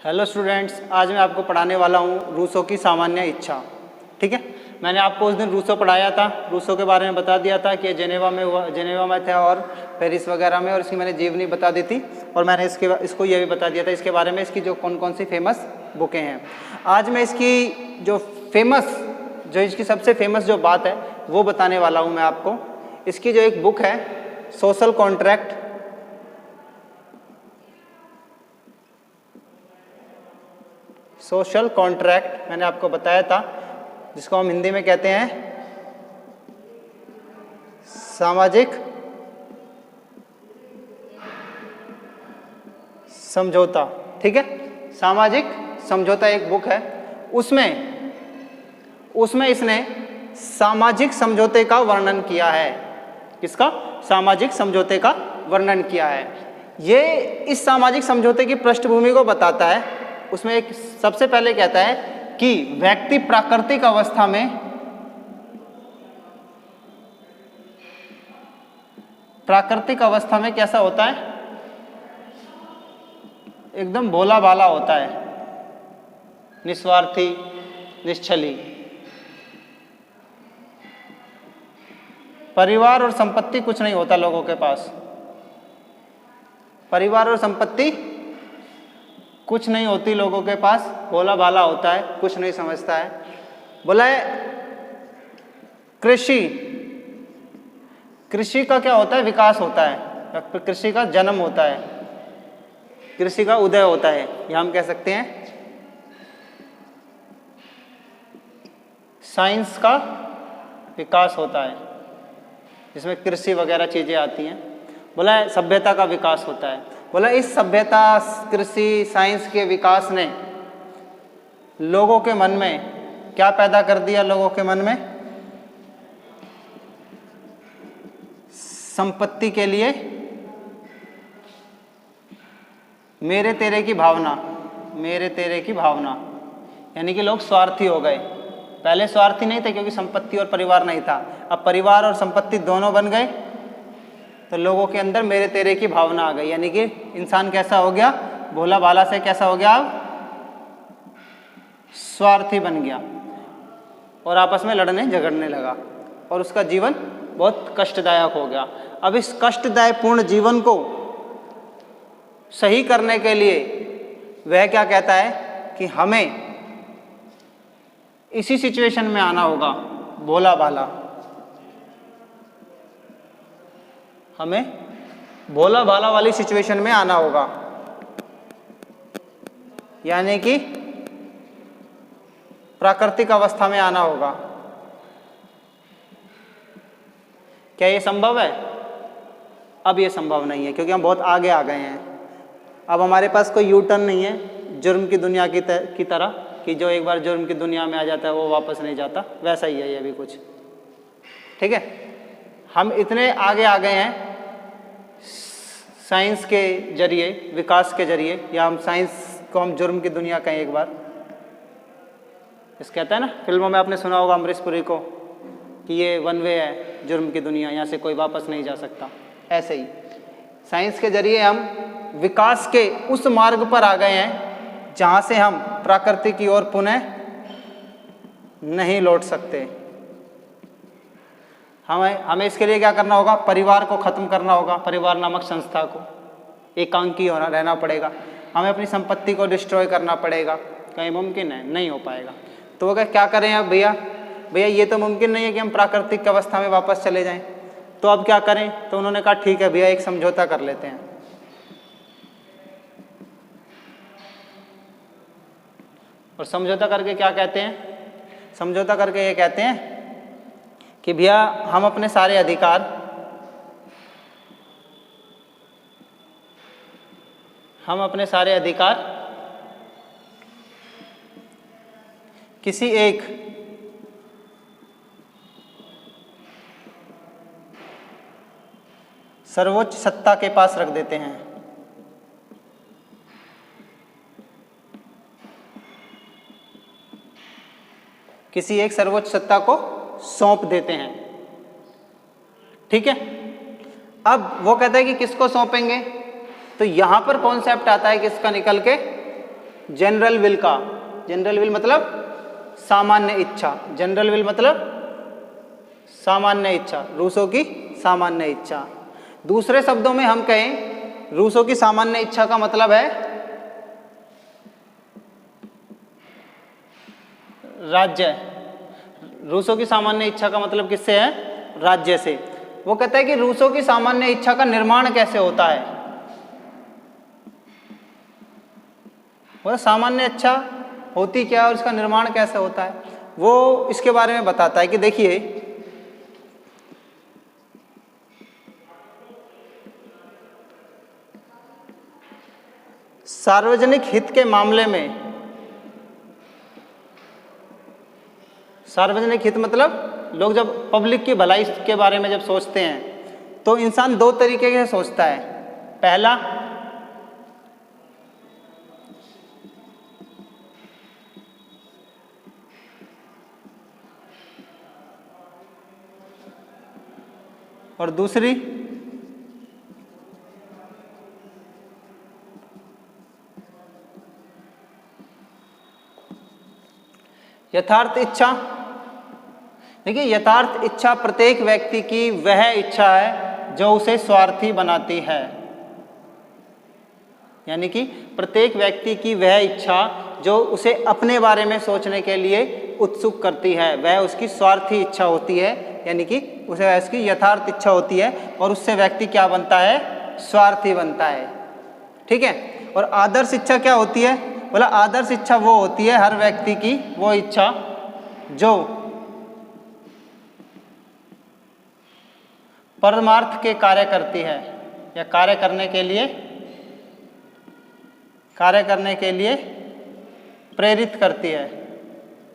Hello students, आज मैं आपको पढ़ाने वाला हूँ रूसो की सामान्य इच्छा। ठीक है, मैंने आपको उस दिन रूसो पढ़ाया था। रूसो के बारे में बता दिया था कि जेनेवा में था और पेरिस वगैरह में, और इसकी मैंने जीवनी बता दी थी। और मैंने इसको ये भी बता दिया था इसके बारे में, इसकी जो कौन कौन सी फेमस बुकें हैं। आज मैं इसकी इसकी सबसे फेमस जो बात है वो बताने वाला हूँ मैं आपको। इसकी जो एक बुक है सोशल कॉन्ट्रैक्ट, सोशल कॉन्ट्रैक्ट मैंने आपको बताया था, जिसको हम हिंदी में कहते हैं सामाजिक समझौता। ठीक है, सामाजिक समझौता एक बुक है। उसमें इसने सामाजिक समझौते का वर्णन किया है। किसका? सामाजिक समझौते का वर्णन किया है। ये इस सामाजिक समझौते की पृष्ठभूमि को बताता है। उसमें एक सबसे पहले कहता है कि व्यक्ति प्राकृतिक अवस्था में कैसा होता है? एकदम भोला भाला होता है, निस्वार्थी, निश्चली। परिवार और संपत्ति कुछ नहीं होता लोगों के पास। परिवार और संपत्ति कुछ नहीं होती लोगों के पास, भोला भाला होता है, कुछ नहीं समझता है। बोला है कृषि का क्या होता है? विकास होता है, कृषि का जन्म होता है, कृषि का उदय होता है, यह हम कह सकते हैं। साइंस का विकास होता है, जिसमें कृषि वगैरह चीजें आती हैं। बोला है सभ्यता का विकास होता है। बोला इस सभ्यता, कृषि, साइंस के विकास ने लोगों के मन में क्या पैदा कर दिया? लोगों के मन में संपत्ति के लिए मेरे तेरे की भावना, मेरे तेरे की भावना। यानी कि लोग स्वार्थी हो गए। पहले स्वार्थी नहीं थे क्योंकि संपत्ति और परिवार नहीं था। अब परिवार और संपत्ति दोनों बन गए तो लोगों के अंदर मेरे तेरे की भावना आ गई। यानी कि इंसान कैसा हो गया? भोला भाला से कैसा हो गया? अब स्वार्थी बन गया और आपस में लड़ने झगड़ने लगा और उसका जीवन बहुत कष्टदायक हो गया। अब इस कष्टदायक पूर्ण जीवन को सही करने के लिए वह क्या कहता है कि हमें इसी सिचुएशन में आना होगा, भोला भाला। हमें भोला भाला वाली सिचुएशन में आना होगा, यानी कि प्राकृतिक अवस्था में आना होगा। क्या ये संभव है? अब ये संभव नहीं है क्योंकि हम बहुत आगे आ गए हैं। अब हमारे पास कोई यू टर्न नहीं है जुर्म की दुनिया की तरह कि जो एक बार जुर्म की दुनिया में आ जाता है वो वापस नहीं जाता। वैसा ही है ये भी कुछ। ठीक है, हम इतने आगे आ गए हैं साइंस के जरिए, विकास के जरिए, या हम साइंस को हम जुर्म की दुनिया कहें एक बार। इस कहता है ना, फिल्मों में आपने सुना होगा अमरीश पुरी को कि ये वन वे है जुर्म की दुनिया, यहाँ से कोई वापस नहीं जा सकता। ऐसे ही साइंस के जरिए हम विकास के उस मार्ग पर आ गए हैं जहाँ से हम प्रकृति की ओर पुनः नहीं लौट सकते। हमें इसके लिए क्या करना होगा? परिवार को खत्म करना होगा, परिवार नामक संस्था को। एकांकी रहना पड़ेगा। हमें अपनी संपत्ति को डिस्ट्रॉय करना पड़ेगा। कहीं मुमकिन है? नहीं हो पाएगा। तो अगर क्या करें अब? भैया ये तो मुमकिन नहीं है कि हम प्राकृतिक अवस्था में वापस चले जाएं। तो अब क्या करें? तो उन्होंने कहा ठीक है भैया, एक समझौता कर लेते हैं। और समझौता करके क्या कहते हैं? समझौता करके ये कहते हैं कि भैया हम अपने सारे अधिकार किसी एक सर्वोच्च सत्ता के पास रख देते हैं। किसी एक सर्वोच्च सत्ता को सौंप देते हैं। ठीक है, अब वो कहता है कि किसको सौंपेंगे? तो यहां पर कॉन्सेप्ट आता है किसका निकल के? जनरल विल का, जनरल विल मतलब सामान्य इच्छा, जनरल विल मतलब सामान्य इच्छा, रूसो की सामान्य इच्छा। दूसरे शब्दों में हम कहें रूसो की सामान्य इच्छा का मतलब है राज्य। रूसो की सामान्य इच्छा का मतलब किससे है? राज्य से। वो कहता है कि रूसो की सामान्य इच्छा का निर्माण कैसे होता है, वो सामान्य इच्छा होती क्या है और इसका निर्माण कैसे होता है, वो इसके बारे में बताता है कि देखिए सार्वजनिक हित के मामले में, सार्वजनिक हित मतलब लोग जब पब्लिक की भलाई के बारे में जब सोचते हैं तो इंसान दो तरीके से सोचता है। पहला, और दूसरी यथार्थ इच्छा। देखिए यथार्थ इच्छा प्रत्येक व्यक्ति की वह इच्छा है जो उसे स्वार्थी बनाती है, यानी कि प्रत्येक व्यक्ति की वह इच्छा जो उसे अपने बारे में सोचने के लिए उत्सुक करती है, वह उसकी स्वार्थी इच्छा होती है, यानी कि उसे उसकी यथार्थ इच्छा होती है और उससे व्यक्ति क्या बनता है? स्वार्थी बनता है। ठीक है। और आदर्श इच्छा क्या होती है? बोला आदर्श इच्छा वो होती है हर व्यक्ति की वो इच्छा जो परमार्थ के कार्य करती है या कार्य करने के लिए प्रेरित करती है।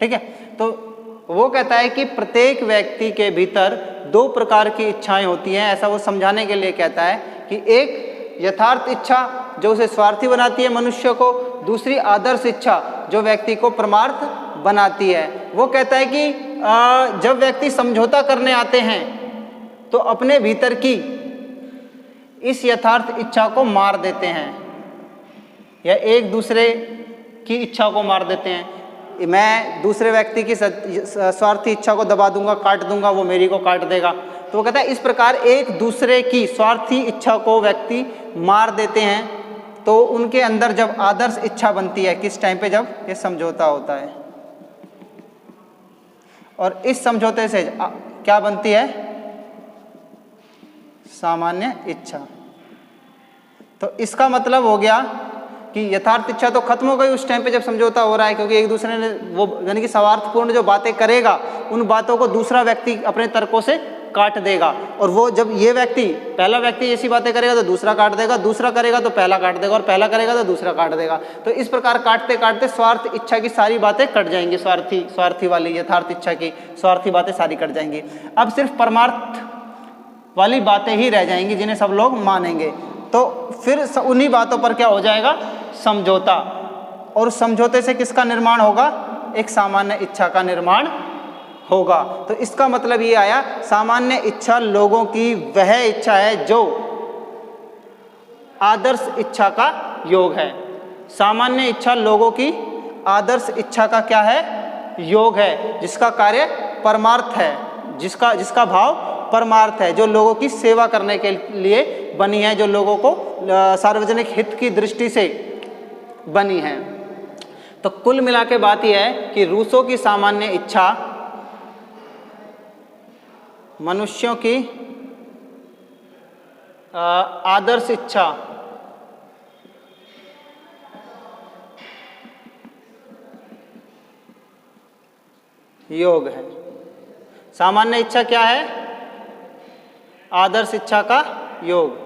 ठीक है। तो वो कहता है कि प्रत्येक व्यक्ति के भीतर दो प्रकार की इच्छाएं होती हैं, ऐसा वो समझाने के लिए कहता है कि एक यथार्थ इच्छा जो उसे स्वार्थी बनाती है मनुष्य को, दूसरी आदर्श इच्छा जो व्यक्ति को परमार्थ बनाती है। वो कहता है कि जब व्यक्ति समझौता करने आते हैं तो अपने भीतर की इस यथार्थ इच्छा को मार देते हैं या एक दूसरे की इच्छा को मार देते हैं। मैं दूसरे व्यक्ति की स्वार्थी इच्छा को दबा दूंगा, काट दूंगा, वो मेरी को काट देगा। तो वो कहता है इस प्रकार एक दूसरे की स्वार्थी इच्छा को व्यक्ति मार देते हैं। तो उनके अंदर जब आदर्श इच्छा बनती है, किस टाइम पे? जब ये समझौता होता है। और इस समझौते से क्या बनती है? सामान्य इच्छा। तो इसका मतलब हो गया कि यथार्थ इच्छा तो खत्म हो गई उस टाइम पे जब समझौता हो रहा है, क्योंकि एक दूसरे ने वो यानी कि स्वार्थपूर्ण जो बातें करेगा उन बातों को दूसरा व्यक्ति अपने तर्कों से काट देगा। और वो जब ये व्यक्ति, पहला व्यक्ति ऐसी बातें करेगा तो दूसरा काट देगा, दूसरा करेगा तो पहला काट देगा, और पहला करेगा तो दूसरा काट देगा। तो इस प्रकार काटते काटते स्वार्थ इच्छा की सारी बातें कट जाएंगी, स्वार्थी वाली यथार्थ इच्छा की स्वार्थी बातें सारी कट जाएंगी। अब सिर्फ परमार्थ वाली बातें ही रह जाएंगी जिन्हें सब लोग मानेंगे। तो फिर उन्हीं बातों पर क्या हो जाएगा? समझौता। और समझौते से किसका निर्माण होगा? एक सामान्य इच्छा का निर्माण होगा। तो इसका मतलब ये आया, सामान्य इच्छा लोगों की वह इच्छा है जो आदर्श इच्छा का योग है। सामान्य इच्छा लोगों की आदर्श इच्छा का क्या है? योग है, जिसका कार्य परमार्थ है, जिसका भाव परमार्थ है, जो लोगों की सेवा करने के लिए बनी है, जो लोगों को सार्वजनिक हित की दृष्टि से बनी है। तो कुल मिला के बात यह है कि रूसो की सामान्य इच्छा मनुष्यों की आदर्श इच्छा योग है। सामान्य इच्छा क्या है? आदर्श इच्छा का योग।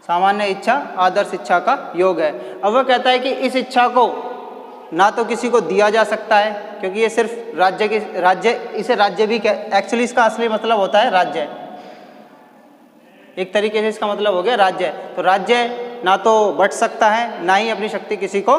सामान्य इच्छा आदर्श इच्छा का योग है। अब वह कहता है कि इस इच्छा को ना तो किसी को दिया जा सकता है, क्योंकि ये सिर्फ इसे राज्य भी एक्चुअली इसका असली मतलब होता है राज्य। एक तरीके से इसका मतलब हो गया राज्य। तो राज्य ना तो बंट सकता है, ना ही अपनी शक्ति किसी को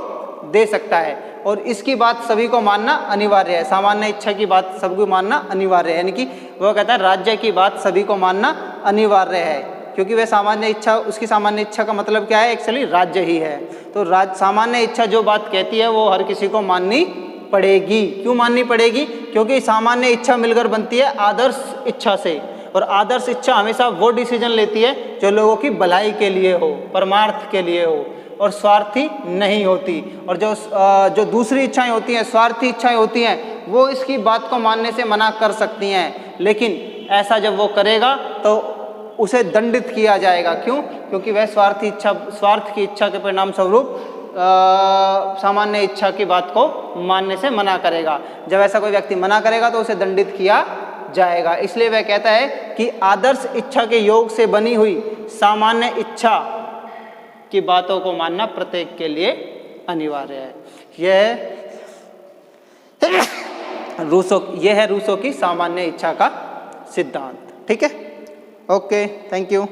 दे सकता है, और इसकी बात सभी को मानना अनिवार्य है। सामान्य इच्छा की बात सबको मानना अनिवार्य है, यानी कि वह कहता है राज्य की बात सभी को मानना अनिवार्य है। क्योंकि वह सामान्य इच्छा, उसकी सामान्य इच्छा का मतलब क्या है, एक्चुअली राज्य ही है। तो सामान्य इच्छा जो बात कहती है वो हर किसी को माननी पड़ेगी। क्यों माननी पड़ेगी? क्योंकि सामान्य इच्छा मिलकर बनती है आदर्श इच्छा से, और आदर्श इच्छा हमेशा वो डिसीजन लेती है जो लोगों की भलाई के लिए हो, परमार्थ के लिए हो, और स्वार्थी नहीं होती। और जो दूसरी इच्छाएं होती हैं, स्वार्थी इच्छाएं होती हैं, वो इसकी बात को मानने से मना कर सकती हैं, लेकिन ऐसा जब वो करेगा तो उसे दंडित किया जाएगा। क्यों? क्योंकि वह स्वार्थ की इच्छा के परिणाम स्वरूप सामान्य इच्छा की बात को मानने से मना करेगा। जब ऐसा कोई व्यक्ति मना करेगा तो उसे दंडित किया जाएगा। इसलिए वह कहता है कि आदर्श इच्छा के योग से बनी हुई सामान्य इच्छा की बातों को मानना प्रत्येक के लिए अनिवार्य है। यह है रूसो की सामान्य इच्छा का सिद्धांत। ठीक है, ओके, थैंक यू।